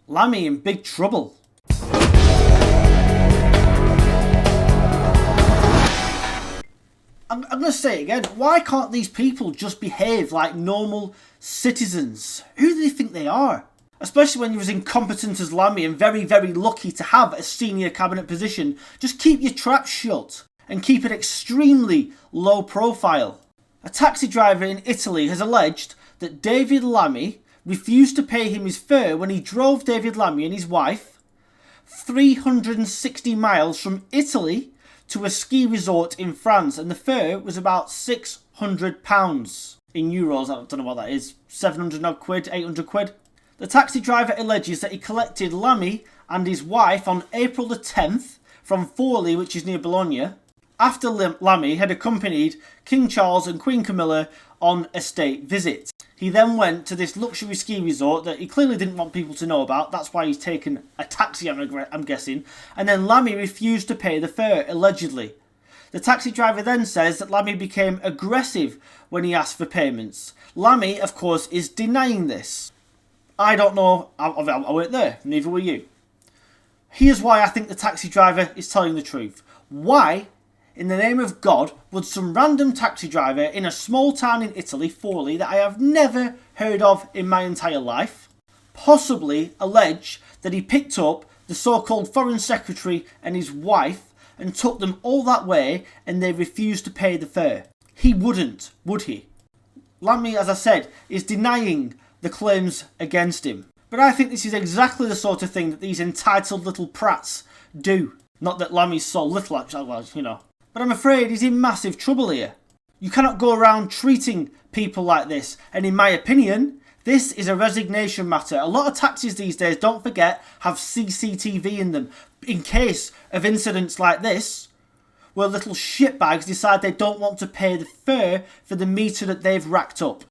Lammy in Big Trouble. I'm going to say it again. Why can't these people just behave like normal citizens? Who do they think they are? Especially when you're as incompetent as Lammy and very, very lucky to have a senior cabinet position. Just keep your trap shut and keep it extremely low profile. A taxi driver in Italy has alleged that David Lammy refused to pay him his fare when he drove David Lammy and his wife 360 miles from Italy to a ski resort in France, and the fare was about £600 in euros. I don't know what that is, 700 odd quid, 800 quid. The taxi driver alleges that he collected Lammy and his wife on April the 10th from Forlì, which is near Bologna, after Lammy had accompanied King Charles and Queen Camilla on a state visit. He then went to this luxury ski resort that he clearly didn't want people to know about. That's why he's taken a taxi, I'm guessing. And then Lammy refused to pay the fare, allegedly. The taxi driver then says that Lammy became aggressive when he asked for payments. Lammy, of course, is denying this. I don't know. I weren't there. Neither were you. Here's why I think the taxi driver is telling the truth. Why, in the name of God, would some random taxi driver in a small town in Italy, Forlì, that I have never heard of in my entire life, possibly allege that he picked up the so-called foreign secretary and his wife and took them all that way and they refused to pay the fare? He wouldn't, would he? Lammy, as I said, is denying the claims against him. But I think this is exactly the sort of thing that these entitled little prats do. Not that Lammy's so little, actually, well, you know. But I'm afraid he's in massive trouble here. You cannot go around treating people like this. And in my opinion, this is a resignation matter. A lot of taxis these days, don't forget, have CCTV in them. In case of incidents like this, where little shitbags decide they don't want to pay the fare for the meter that they've racked up.